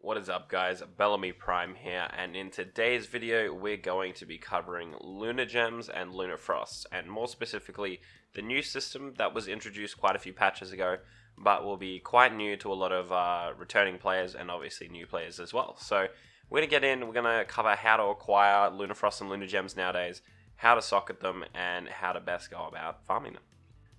What is up, guys? Belamy Prime here, and in today's video we're going to be covering Lunar Gems and lunafrosts, and more specifically the new system that was introduced quite a few patches ago, but will be quite new to a lot of returning players and obviously new players as well. So we're going to get in, we're going to cover how to acquire lunafrosts and Lunar Gems nowadays, how to socket them, and how to best go about farming them.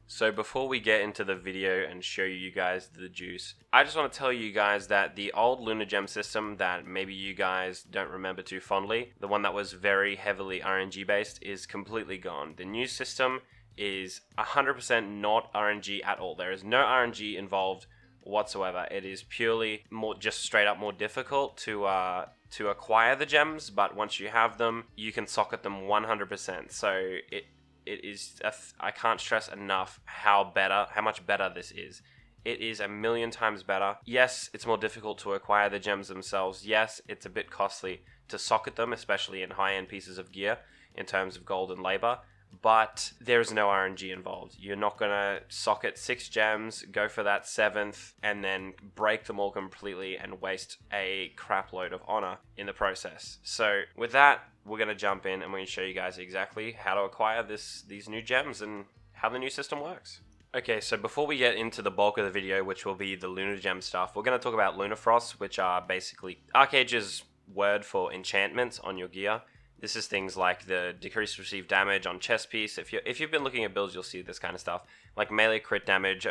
So before we get into the video and show you guys the juice, I just want to tell you guys that the old Lunar Gem system that maybe you guys don't remember too fondly, the one that was very heavily RNG based, is completely gone. The new system is 100% not RNG at all. There is no RNG involved whatsoever. It is purely just straight up more difficult to acquire the gems, but once you have them, you can socket them 100%. So it is, I can't stress enough how much better this is. It is a million times better. Yes, it's more difficult to acquire the gems themselves. Yes, it's a bit costly to socket them, especially in high-end pieces of gear in terms of gold and labor, but there's no RNG involved. You're not going to socket 6 gems, go for that 7th, and then break them all completely and waste a crap load of honor in the process. So with that, we're going to jump in and we're going to show you guys exactly how to acquire these new gems and how the new system works. Okay, so before we get into the bulk of the video, which will be the Lunar Gem stuff, we're going to talk about lunafrosts, which are basically archeage's word for enchantments on your gear. This is things like the decreased received damage on chest piece. If you've been looking at builds, you'll see this kind of stuff, like melee crit damage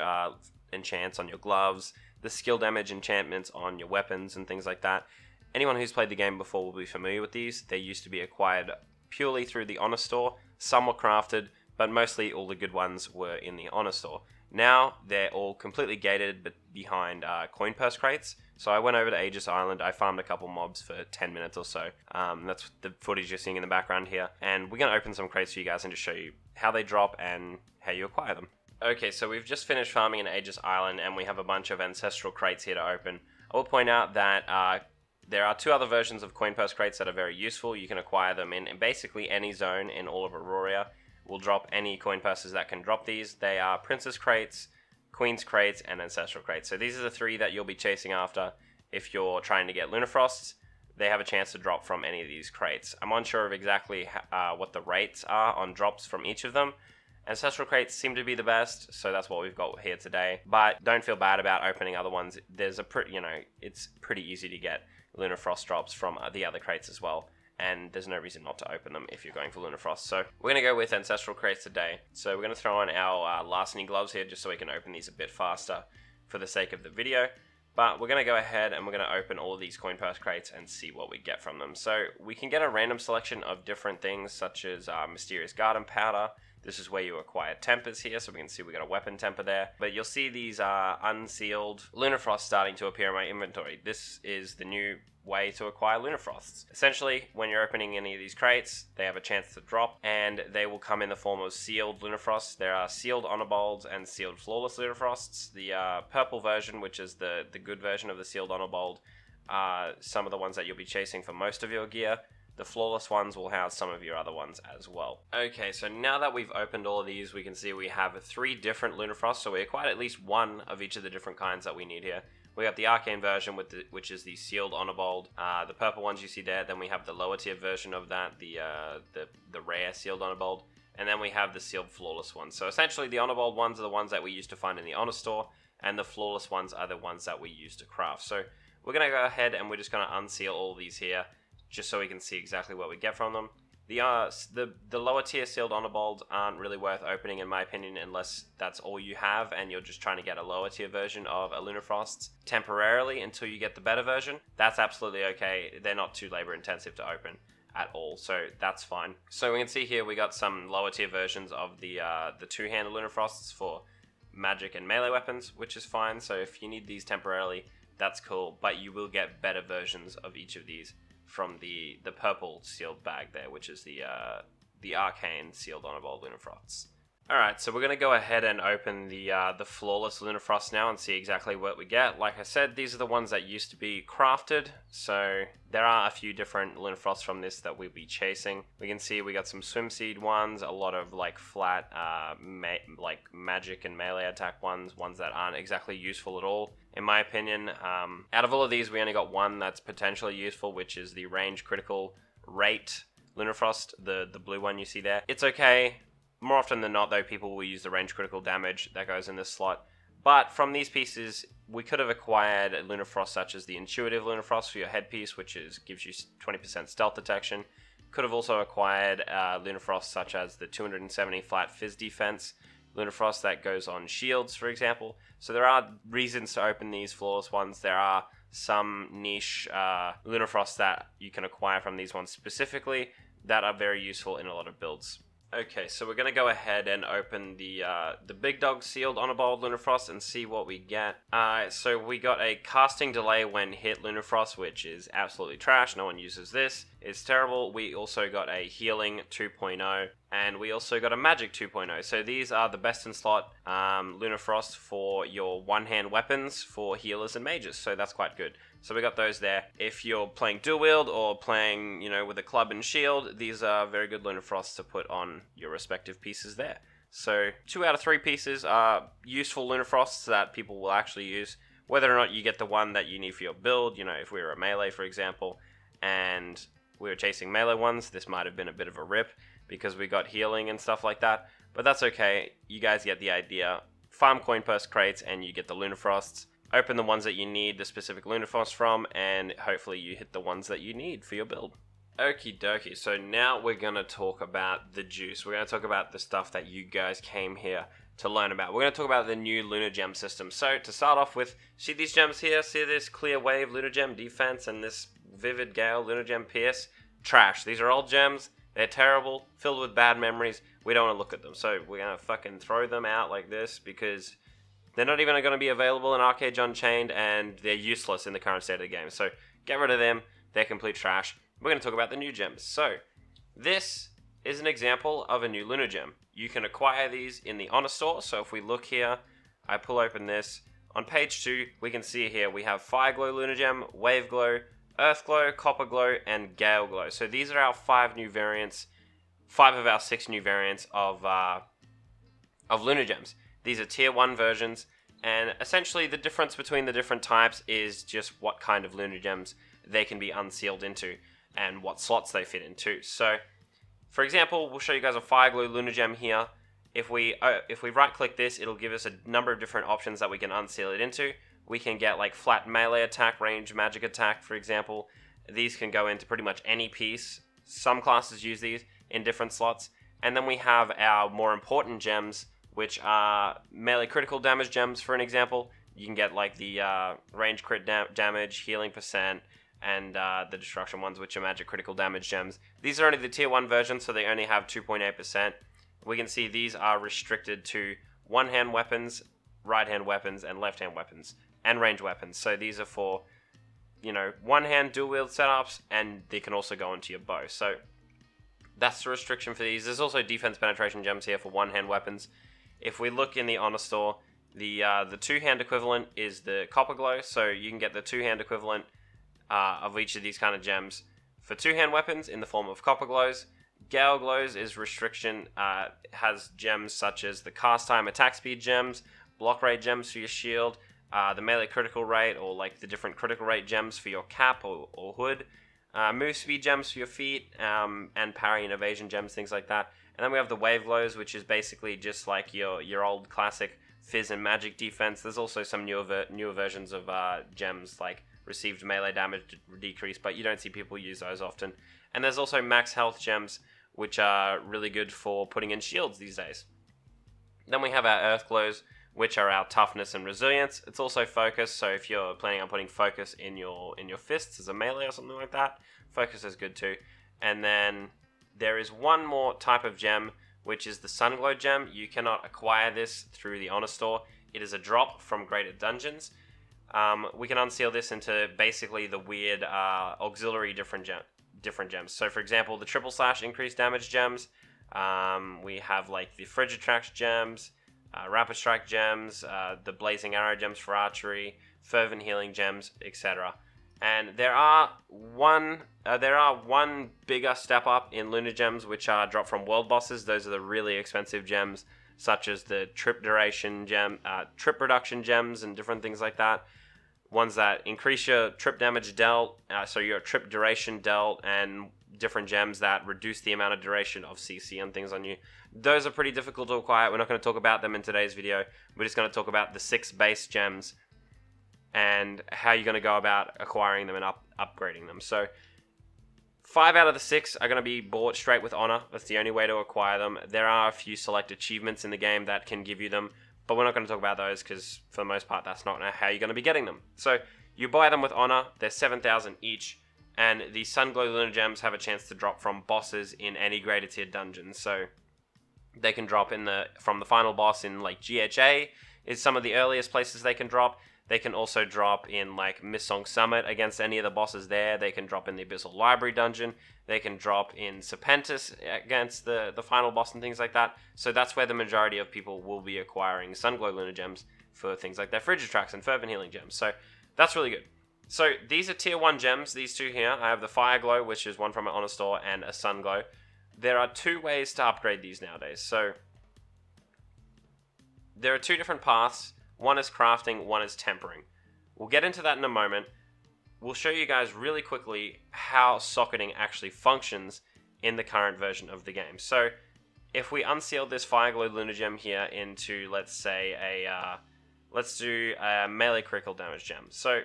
enchants on your gloves, the skill damage enchantments on your weapons and things like that. Anyone who's played the game before will be familiar with these. They used to be acquired purely through the honor store. Some were crafted, but mostly all the good ones were in the honor store. Now they're all completely gated, but behind coin purse crates. So I went over to Aegis Island, I farmed a couple mobs for 10 minutes or so. That's the footage you're seeing in the background here. And we're going to open some crates for you guys and just show you how they drop and how you acquire them. Okay, so we've just finished farming in Aegis Island and we have a bunch of ancestral crates here to open. I will point out that there are 2 other versions of coin purse crates that are very useful. You can acquire them in basically any zone in all of Aurora. We'll drop any coin purses that can drop these. They are Princess crates, Queen's crates, and Ancestral crates. So these are the 3 that you'll be chasing after if you're trying to get lunafrosts. They have a chance to drop from any of these crates. I'm unsure of exactly what the rates are on drops from each of them. Ancestral crates seem to be the best, so that's what we've got here today. But don't feel bad about opening other ones. There's a it's pretty easy to get lunafrost drops from the other crates as well. And there's no reason not to open them if you're going for lunafrost. So we're going to go with ancestral crates today. So we're going to throw on our larceny gloves here just so we can open these a bit faster for the sake of the video. But we're going to go ahead and we're going to open all of these coin purse crates and see what we get from them. So we can get a random selection of different things such as mysterious garden powder. This is where you acquire tempers here, so we can see we got a weapon temper there. But you'll see these unsealed lunafrosts starting to appear in my inventory. This is the new way to acquire lunafrosts. Essentially, when you're opening any of these crates, they have a chance to drop, and they will come in the form of sealed lunafrosts. There are sealed honor bolts and sealed flawless lunafrosts. The purple version, which is the good version of the sealed honor bolt, are some of the ones that you'll be chasing for most of your gear. The flawless ones will house some of your other ones as well. Okay, so now that we've opened all of these, we can see we have 3 different lunafrosts, so we acquired at least 1 of each of the different kinds that we need here. We have the arcane version, which is the sealed honor bolt, the purple ones you see there. Then we have the lower tier version of that, the rare sealed honor bolt, and then we have the sealed flawless ones. So essentially, the honor bolt ones are the ones that we used to find in the honor store, and the flawless ones are the ones that we use to craft. So we're going to go ahead and we're just going to unseal all these here, just so we can see exactly what we get from them. The lower tier sealed honor bolts aren't really worth opening in my opinion unless that's all you have and you're just trying to get a lower tier version of a lunafrost temporarily until you get the better version. That's absolutely okay. They're not too labor intensive to open at all, so that's fine. So we can see here we got some lower tier versions of the 2-handed lunafrosts for magic and melee weapons, which is fine. So if you need these temporarily, that's cool, but you will get better versions of each of these from the purple sealed bag there, which is the arcane sealed honor bolt lunafrosts. Alright, so we're going to go ahead and open the flawless lunafrost now and see exactly what we get. Like I said, these are the ones that used to be crafted, so there are a few different lunafrosts from this that we'll be chasing. We can see we got some swim seed ones, a lot of like flat like magic and melee attack ones that aren't exactly useful at all, in my opinion. Out of all of these, we only got one that's potentially useful, which is the range critical rate lunafrost, the blue one you see there. It's okay. More often than not, though, people will use the range critical damage that goes in this slot. But from these pieces, we could have acquired a lunafrost such as the intuitive lunafrost for your headpiece, which gives you 20% stealth detection. Could have also acquired lunafrost such as the 270 flat fizz defense lunafrost that goes on shields, for example. So there are reasons to open these flawless ones. There are some niche lunafrosts that you can acquire from these ones specifically that are very useful in a lot of builds. Okay, so we're going to go ahead and open the big dog sealed on-a-bold lunafrost and see what we get. So we got a casting delay when hit lunafrost, which is absolutely trash. No one uses this. It's terrible. We also got a healing 2.0, and we also got a magic 2.0. So these are the best in slot lunafrost for your one-hand weapons for healers and mages, so that's quite good. So we got those there. If you're playing dual wield or playing, with a club and shield, these are very good lunafrosts to put on your respective pieces there. So 2 out of 3 pieces are useful lunafrosts that people will actually use. Whether or not you get the one that you need for your build, if we were a melee, for example, and we were chasing melee ones, this might have been a bit of a rip because we got healing and stuff like that. But that's okay. You guys get the idea. Farm coin purse crates and you get the lunafrosts. Open the ones that you need the specific lunafrost from, and hopefully you hit the ones that you need for your build. Okie dokie, so now we're going to talk about the juice. We're going to talk about the stuff that you guys came here to learn about. We're going to talk about the new Lunar Gem system. So to start off with, see these gems here? See this clear wave Lunar Gem defense and this vivid gale Lunar Gem pierce? Trash. These are old gems. They're terrible, filled with bad memories. We don't want to look at them. So we're going to fucking throw them out like this because they're not even going to be available in Archeage Unchained, and they're useless in the current state of the game. So get rid of them. They're complete trash. We're going to talk about the new gems. So this is an example of a new Lunar Gem. You can acquire these in the Honor Store. So if we look here, I pull open this. On page 2, we can see here we have Fire Glow Lunar Gem, Wave Glow, Earth Glow, Copper Glow, and Gale Glow. So these are our 5 new variants, 5 of our 6 new variants of Lunar Gems. These are tier 1 versions, and essentially the difference between the different types is just what kind of Lunar Gems they can be unsealed into and what slots they fit into. So, for example, we'll show you guys a Fire Glow Lunar Gem here. If we right click this, it'll give us a number of different options that we can unseal it into. We can get like flat melee attack, range magic attack, for example. These can go into pretty much any piece. Some classes use these in different slots. And then we have our more important gems, which are melee critical damage gems, for an example. You can get like the range crit damage, healing percent, and the destruction ones, which are magic critical damage gems. These are only the tier 1 versions, so they only have 2.8%. We can see these are restricted to one-hand weapons, right-hand weapons, and left-hand weapons, and range weapons. So these are for, one-hand dual-wield setups, and they can also go into your bow. So that's the restriction for these. There's also defense penetration gems here for one-hand weapons. If we look in the Honor Store, the 2-hand equivalent is the Copper Glow, so you can get the 2-hand equivalent of each of these kind of gems for 2-hand weapons in the form of Copper Glows. Gale Glows is restriction, has gems such as the cast time attack speed gems, block rate gems for your shield, the melee critical rate, or like the different critical rate gems for your cap or hood, move speed gems for your feet, and parry and evasion gems, things like that. And then we have the Wave Glows, which is basically just like your old classic fizz and magic defense. There's also some newer versions of gems like received melee damage decrease, but you don't see people use those often. And there's also max health gems, which are really good for putting in shields these days. Then we have our Earth Glows, which are our toughness and resilience. It's also focus, so if you're planning on putting focus in your fists as a melee or something like that, focus is good too. And then there is one more type of gem, which is the Sunglow gem. You cannot acquire this through the Honor Store. It is a drop from Graded Dungeons. We can unseal this into basically the weird auxiliary different gems. So for example, the Triple Slash increased damage gems, We have like the Frigitrax gems, Rapid Strike gems, the Blazing Arrow gems for archery, Fervent Healing gems, etc. And there are one bigger step up in Lunar Gems, which are dropped from world bosses. Those are the really expensive gems, such as the trip duration gem, trip reduction gems, and different things like that. Ones that increase your trip damage dealt, so your trip duration dealt, and different gems that reduce the amount of duration of CC and things on you. Those are pretty difficult to acquire. We're not going to talk about them in today's video. We're just going to talk about the 6 base gems and how you're going to go about acquiring them and upgrading them. So 5 out of the 6 are going to be bought straight with honor. That's the only way to acquire them. There are a few select achievements in the game that can give you them, but we're not going to talk about those because for the most part that's not how you're going to be getting them. So you buy them with honor. They're 7,000 each, and the Sunglow Lunar Gems have a chance to drop from bosses in any greater tier dungeons. So they can drop from the final boss in like GHA is some of the earliest places they can drop. They can also drop in like Missong Summit against any of the bosses there. They can drop in the Abyssal Library dungeon. They can drop in Serpentis against the final boss and things like that. So that's where the majority of people will be acquiring Sunglow Lunar Gems for things like their Frigitrax and Fervent Healing gems. So that's really good. So these are tier 1 gems, these two here. I have the Fire Glow, which is one from an Honor Store, and a Sun Glow. There are 2 ways to upgrade these nowadays. So there are 2 different paths. One is crafting, one is tempering. We'll get into that in a moment. We'll show you guys really quickly how socketing actually functions in the current version of the game. So if we unseal this Fireglow Lunar Gem here into, let's say, let's do a melee critical damage gem. So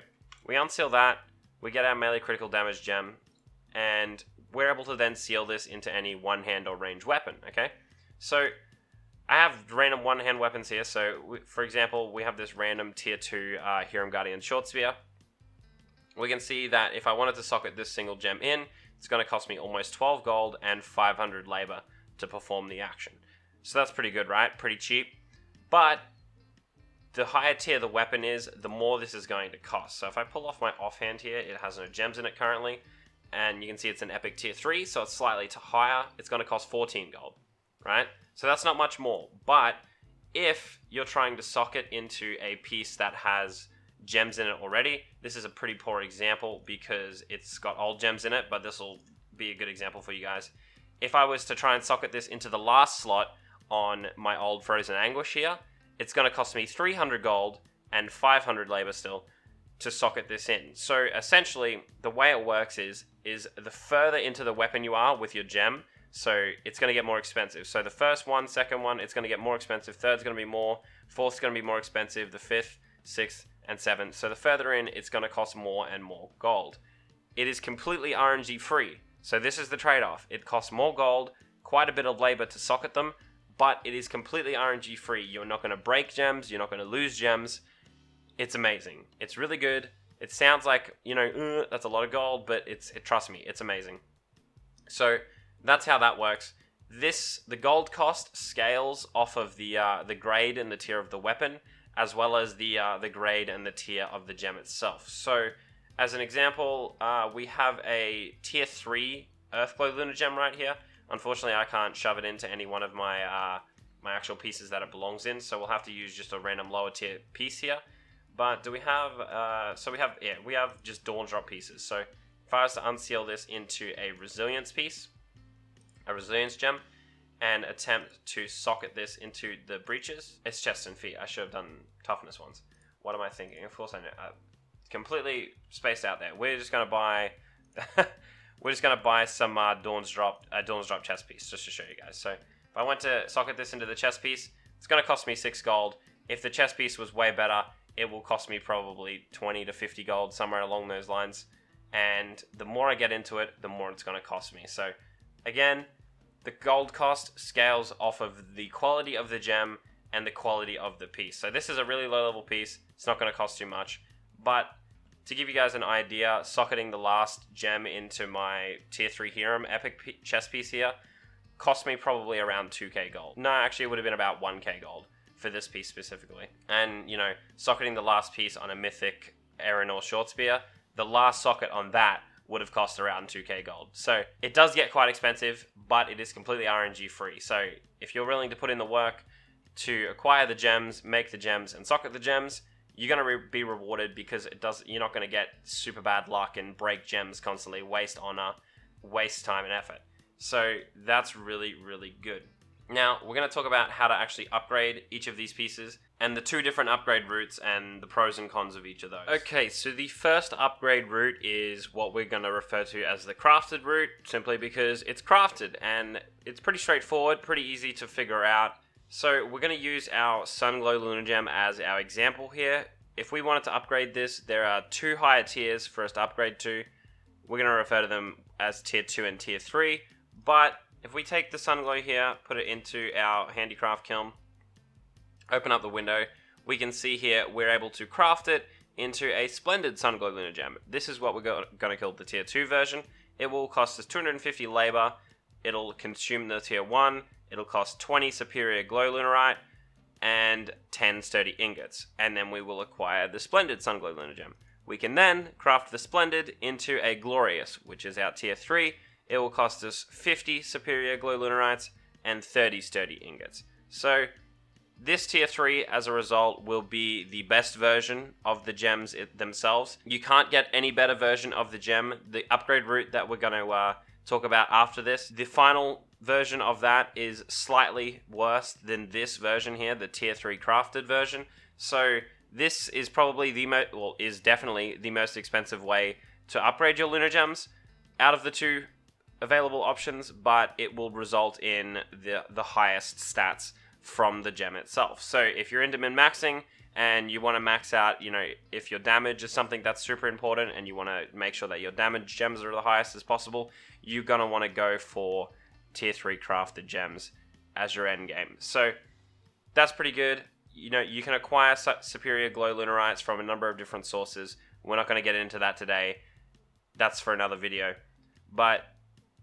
we unseal that, we get our melee critical damage gem, and we're able to then seal this into any one-hand or range weapon, okay? So I have random one-hand weapons here. So, for example, we have this random tier 2 Hiram Guardian Short Spear. We can see that if I wanted to socket this single gem in, it's going to cost me almost 12 gold and 500 labor to perform the action. So that's pretty good, right? Pretty cheap. But the higher tier the weapon is, the more this is going to cost. So if I pull off my offhand here, it has no gems in it currently. And you can see it's an epic tier 3, so it's slightly higher. It's going to cost 14 gold, right? So that's not much more, but if you're trying to socket into a piece that has gems in it already, this is a pretty poor example because it's got old gems in it, but this will be a good example for you guys. If I was to try and socket this into the last slot on my old Frozen Anguish here, it's going to cost me 300 gold and 500 labor still to socket this in. So essentially, the way it works is the further into the weapon you are with your gem, so it's going to get more expensive. So the first one, second one, it's going to get more expensive. Third's going to be more. Fourth's going to be more expensive. The 5th, 6th, and 7th. So the further in, it's going to cost more and more gold. It is completely RNG free. So this is the trade-off. It costs more gold, quite a bit of labor to socket them, but it is completely RNG free. You're not going to break gems. You're not going to lose gems. It's amazing. It's really good. It sounds like, you know, that's a lot of gold, but trust me, it's amazing. So that's how that works. The gold cost scales off of the grade and the tier of the weapon, as well as the grade and the tier of the gem itself. So, as an example, we have a tier 3 Earthglow Lunar Gem right here. Unfortunately, I can't shove it into any one of my my actual pieces that it belongs in, so we'll have to use just a random lower tier piece here. But do we have? We have just Dawn Drop pieces. So, if I was to unseal this into a Resilience piece, a Resilience gem, and attempt to socket this into the breaches. It's chest and feet. I should have done toughness ones. What am I thinking? Of course I know. Completely spaced out there. We're just gonna buy. We're just gonna buy some Dawn's Drop chest piece just to show you guys. So if I went to socket this into the chest piece, it's gonna cost me 6 gold. If the chest piece was way better, it will cost me probably 20 to 50 gold, somewhere along those lines. And the more I get into it, the more it's gonna cost me. So again, the gold cost scales off of the quality of the gem and the quality of the piece. So this is a really low level piece. It's not going to cost too much. But to give you guys an idea, socketing the last gem into my tier 3 Hiram epic chest piece here cost me probably around 2k gold. No, actually it would have been about 1k gold for this piece specifically. And, you know, socketing the last piece on a mythic Erenor Short Spear, the last socket on that would have cost around 2k gold. So it does get quite expensive, but it is completely RNG free. So if you're willing to put in the work to acquire the gems, make the gems, and socket the gems, you're going to be rewarded, because you're not going to get super bad luck and break gems constantly, waste honor, waste time and effort. So that's really, really good. Now, we're going to talk about how to actually upgrade each of these pieces and the 2 different upgrade routes and the pros and cons of each of those. Okay, so the first upgrade route is what we're going to refer to as the crafted route, simply because it's crafted and it's pretty straightforward, pretty easy to figure out. So we're going to use our Sunglow Lunar Gem as our example here. If we wanted to upgrade this, there are 2 higher tiers for us to upgrade to. We're going to refer to them as tier 2 and tier 3, but if we take the Sunglow here, put it into our handicraft kiln, open up the window, we can see here we're able to craft it into a splendid Sunglow Lunar Gem. This is what we're going to call the tier 2 version. It will cost us 250 labor, it'll consume the tier 1, it'll cost 20 superior glow lunarite, and 10 sturdy ingots, and then we will acquire the splendid Sunglow Lunar Gem. We can then craft the splendid into a glorious, which is our tier 3. It will cost us 50 superior glow lunarites and 30 sturdy ingots. So this tier 3, as a result, will be the best version of the gems themselves. You can't get any better version of the gem. The upgrade route that we're going to talk about after this, the final version of that is slightly worse than this version here, the tier 3 crafted version. So this is probably is definitely the most expensive way to upgrade your lunar gems out of the 2 available options, but it will result in the highest stats from the gem itself. So if you're into min-maxing and you want to max out, if your damage is something that's super important and you want to make sure that your damage gems are the highest as possible, you're going to want to go for tier 3 crafted gems as your end game. So that's pretty good. You can acquire superior glow lunarites from a number of different sources. We're not going to get into that today. That's for another video. But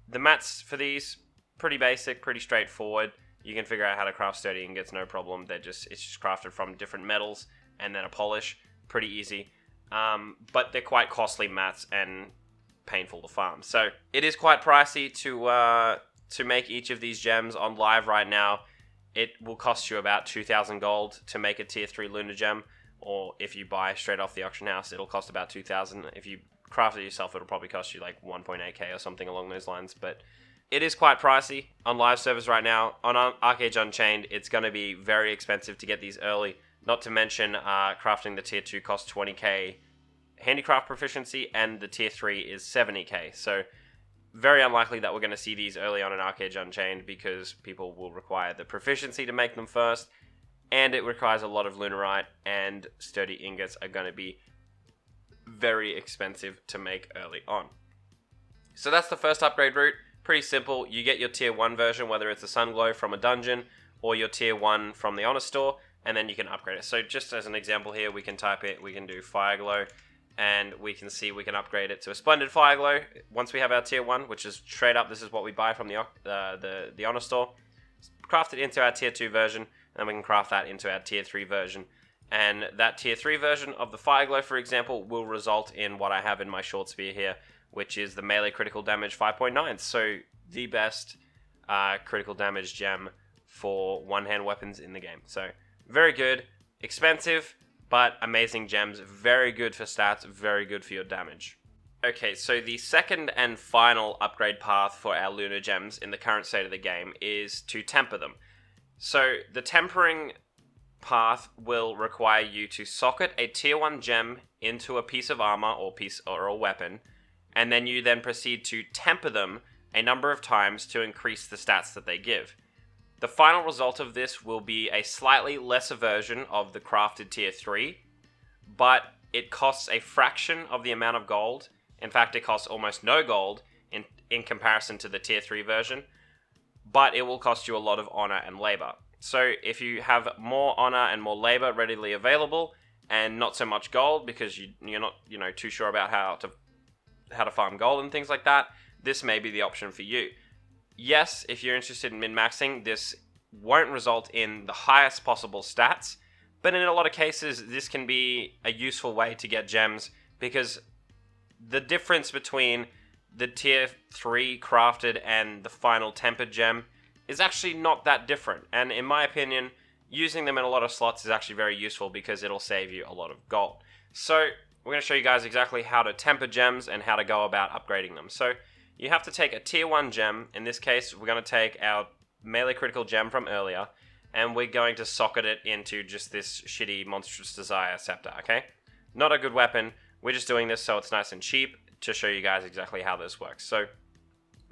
the mats for these, pretty basic, pretty straightforward. You can figure out how to craft sturdy ingots, no problem. It's just crafted from different metals and then a polish. Pretty easy. But they're quite costly mats and painful to farm. So it is quite pricey to make each of these gems on live right now. It will cost you about 2,000 gold to make a tier 3 lunar gem, or if you buy straight off the auction house, it'll cost about 2,000. If you craft it yourself, it'll probably cost you like 1.8k or something along those lines, but it is quite pricey on live servers right now. On Archeage Unchained, it's going to be very expensive to get these early, not to mention crafting the tier 2 costs 20k handicraft proficiency, and the tier 3 is 70k, so very unlikely that we're going to see these early on in Archeage Unchained, because people will require the proficiency to make them first, and it requires a lot of lunarite, and sturdy ingots are going to be very expensive to make early on. So that's the first upgrade route. Pretty simple. You get your tier 1 version, whether it's a Sunglow from a dungeon or your tier 1 from the honor store, and then you can upgrade it. So just as an example here, we can type it, we can do Fireglow, and we can see we can upgrade it to a splendid Fireglow once we have our tier 1, which is straight up, this is what we buy from the honor store. Craft it into our tier 2 version, and then we can craft that into our tier 3 version. And that tier 3 version of the Fireglow, for example, will result in what I have in my short spear here, which is the melee critical damage 5.9. So the best critical damage gem for one-hand weapons in the game. So very good, expensive, but amazing gems. Very good for stats, very good for your damage. Okay, so the second and final upgrade path for our lunar gems in the current state of the game is to temper them. So the tempering path will require you to socket a tier 1 gem into a piece of armor or a weapon, and then you proceed to temper them a number of times to increase the stats that they give. The final result of this will be a slightly lesser version of the crafted tier 3, but it costs a fraction of the amount of gold. In fact, it costs almost no gold in comparison to the tier 3 version, but it will cost you a lot of honor and labor. So if you have more honor and more labor readily available, and not so much gold because you're not too sure about how to farm gold and things like that, this may be the option for you. Yes, if you're interested in min-maxing, this won't result in the highest possible stats, but in a lot of cases, this can be a useful way to get gems, because the difference between the tier 3 crafted and the final tempered gem is actually not that different. And in my opinion, using them in a lot of slots is actually very useful because it'll save you a lot of gold. So we're going to show you guys exactly how to temper gems and how to go about upgrading them. So you have to take a tier 1 gem. In this case, we're going to take our melee critical gem from earlier, and we're going to socket it into just this shitty Monstrous Desire scepter, okay? Not a good weapon. We're just doing this so it's nice and cheap to show you guys exactly how this works. So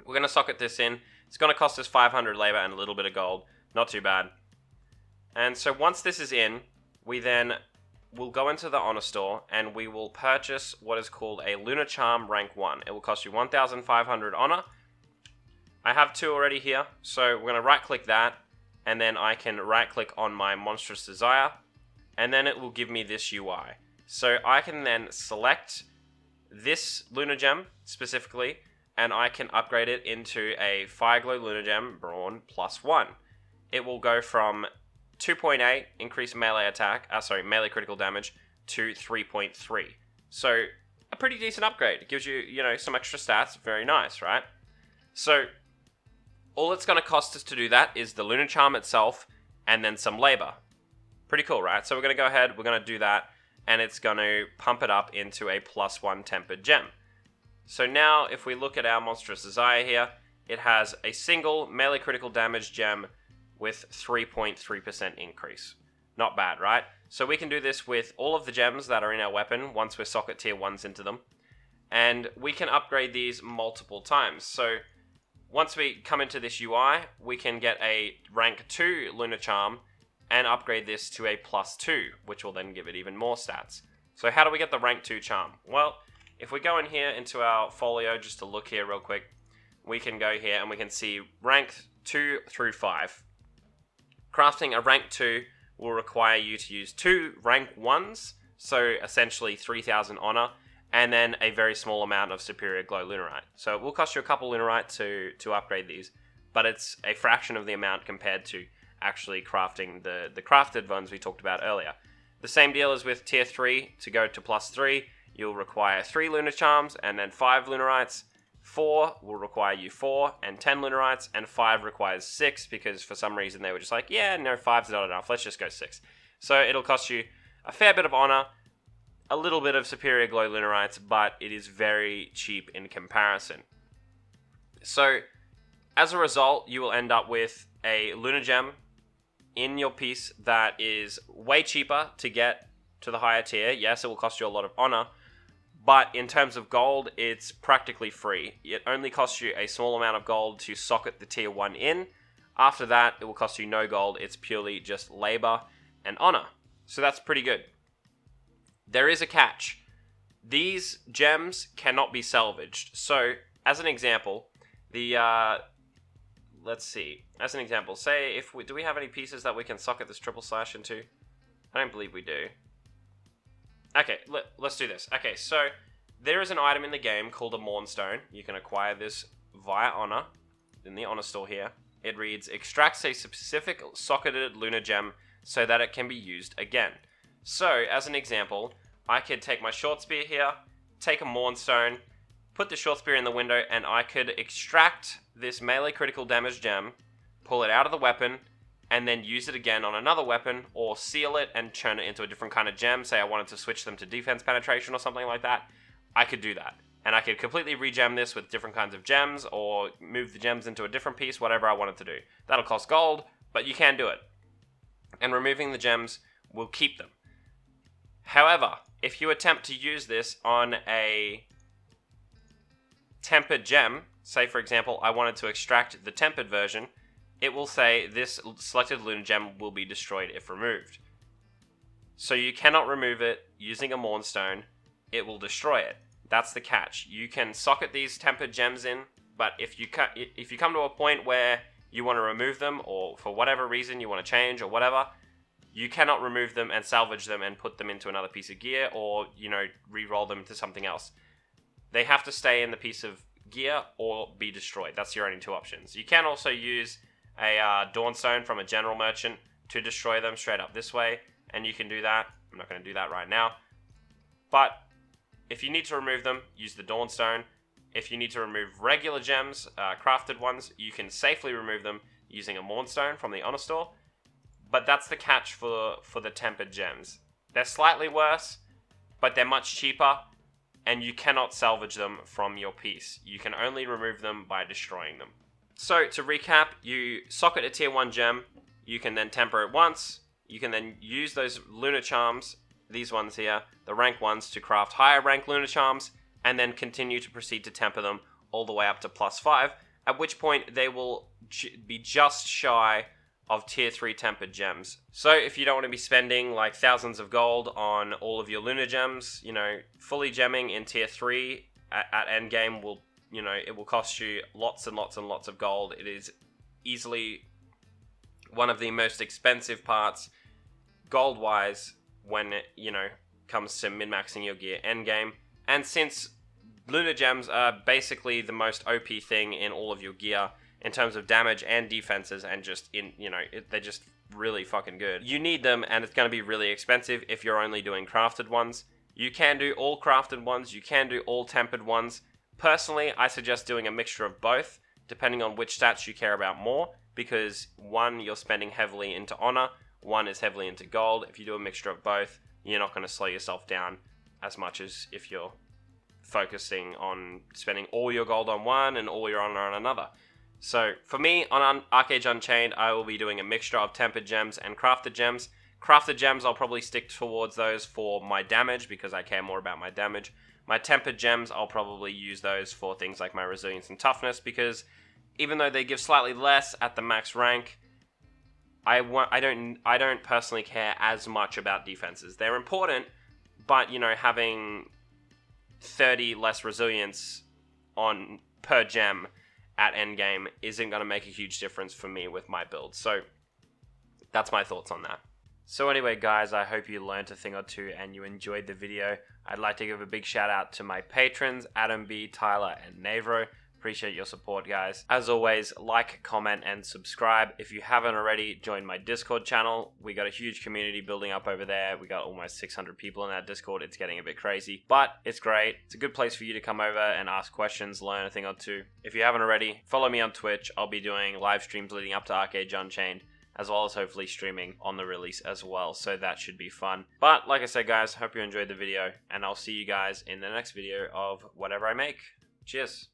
we're going to socket this in. It's going to cost us 500 labor and a little bit of gold. Not too bad. And so once this is in, we then will go into the honor store and we will purchase what is called a Lunar Charm rank 1. It will cost you 1,500 honor. I have 2 already here, so we're going to right click that, and then I can right click on my Monstrous Desire, and then it will give me this UI. So I can then select this Lunar Gem specifically, and I can upgrade it into a Fireglow Lunar Gem Brawn +1. It will go from 2.8 increased melee attack, melee critical damage to 3.3. So a pretty decent upgrade. It gives you, some extra stats. Very nice, right? So all it's going to cost us to do that is the Lunar Charm itself and then some labor. Pretty cool, right? So we're going to go ahead, we're going to do that, and it's going to pump it up into a +1 tempered gem. So now if we look at our Monstrous Desire here, it has a single melee critical damage gem with 3.3% increase. Not bad, right? So we can do this with all of the gems that are in our weapon once we're socket tier 1s into them. And we can upgrade these multiple times. So once we come into this UI, we can get a rank 2 Lunar Charm and upgrade this to a +2, which will then give it even more stats. So how do we get the rank 2 charm? Well, if we go in here into our folio, just to look here real quick, we can go here and we can see rank 2 through 5. Crafting a rank 2 will require you to use 2 rank 1s, so essentially 3,000 honor, and then a very small amount of superior glow lunarite. So it will cost you a couple lunarite to upgrade these, but it's a fraction of the amount compared to actually crafting the crafted ones we talked about earlier. The same deal as with tier 3. To go to +3, you'll require 3 lunar charms and then 5 lunarites. 4 will require you 4 and 10 lunarites, and 5 requires 6 because for some reason they were just like, yeah, no, 5's not enough, let's just go 6. So it'll cost you a fair bit of honor, a little bit of superior glow lunarites, but it is very cheap in comparison. So as a result, you will end up with a Lunar Gem in your piece that is way cheaper to get to the higher tier. Yes, it will cost you a lot of honor, but in terms of gold, it's practically free. It only costs you a small amount of gold to socket the tier 1 in. After that, it will cost you no gold. It's purely just labor and honor. So that's pretty good. There is a catch. These gems cannot be salvaged. So, as an example, let's see. As an example, say do we have any pieces that we can socket this triple slash into? I don't believe we do. Okay, let's do this. Okay, so there is an item in the game called a Mournstone. You can acquire this via honor in the honor store here. It reads, extracts a specific socketed lunar gem so that it can be used again. So, as an example, I could take my short spear here, take a Mournstone, put the short spear in the window, and I could extract this melee critical damage gem, pull it out of the weapon, and then use it again on another weapon, or seal it and turn it into a different kind of gem. Say I wanted to switch them to defense penetration or something like that. I could do that. And I could completely regem this with different kinds of gems, or move the gems into a different piece, whatever I wanted to do. That'll cost gold, but you can do it. And removing the gems will keep them. However, if you attempt to use this on a tempered gem, say for example I wanted to extract the tempered version, it will say this selected lunar gem will be destroyed if removed. So you cannot remove it using a Mournstone, it will destroy it. That's the catch. You can socket these tempered gems in, but if you come to a point where you want to remove them, or for whatever reason you want to change or whatever, you cannot remove them and salvage them and put them into another piece of gear, or, re-roll them to something else. They have to stay in the piece of gear or be destroyed. That's your only 2 options. You can also use a Dawnstone from a general merchant to destroy them straight up this way, and you can do that. I'm not going to do that right now. But if you need to remove them, use the Dawnstone. If you need to remove regular gems, crafted ones, you can safely remove them using a Mournstone from the Honor Store. But that's the catch for the tempered gems. They're slightly worse, but they're much cheaper, and you cannot salvage them from your piece. You can only remove them by destroying them. So to recap, you socket a tier 1 gem, you can then temper it once, you can then use those Lunar Charms, these ones here, the rank ones, to craft higher rank Lunar Charms, and then continue to proceed to temper them all the way up to +5, at which point they will be just shy of tier 3 tempered gems. So if you don't want to be spending like thousands of gold on all of your Lunar Gems, you know, fully gemming in tier 3 at endgame will, you know, it will cost you lots and lots and lots of gold. It is easily one of the most expensive parts gold-wise when it, you know, comes to min-maxing your gear endgame. And since Lunar Gems are basically the most OP thing in all of your gear in terms of damage and defenses, and just in, you know, they're just really fucking good. You need them, and it's going to be really expensive if you're only doing crafted ones. You can do all crafted ones, you can do all tempered ones. Personally, I suggest doing a mixture of both, depending on which stats you care about more, because one, you're spending heavily into honor, one is heavily into gold. If you do a mixture of both, you're not going to slow yourself down as much as if you're focusing on spending all your gold on one and all your honor on another. So for me, on Archeage Unchained, I will be doing a mixture of tempered gems and crafted gems. Crafted gems, I'll probably stick towards those for my damage, because I care more about my damage. My tempered gems, I'll probably use those for things like my resilience and toughness, because even though they give slightly less at the max rank, I don't personally care as much about defenses. They're important, but, you know, having 30 less resilience on per gem at endgame isn't going to make a huge difference for me with my build. So that's my thoughts on that. So anyway, guys, I hope you learned a thing or two and you enjoyed the video. I'd like to give a big shout out to my patrons, Adam B, Tyler, and Navro. Appreciate your support, guys. As always, like, comment, and subscribe. If you haven't already, join my Discord channel. We got a huge community building up over there. We got almost 600 people in that Discord. It's getting a bit crazy, but it's great. It's a good place for you to come over and ask questions, learn a thing or two. If you haven't already, follow me on Twitch. I'll be doing live streams leading up to Archeage Unchained, as well as hopefully streaming on the release as well, so that should be fun. But like I said, guys, hope you enjoyed the video, and I'll see you guys in the next video of whatever I make. Cheers.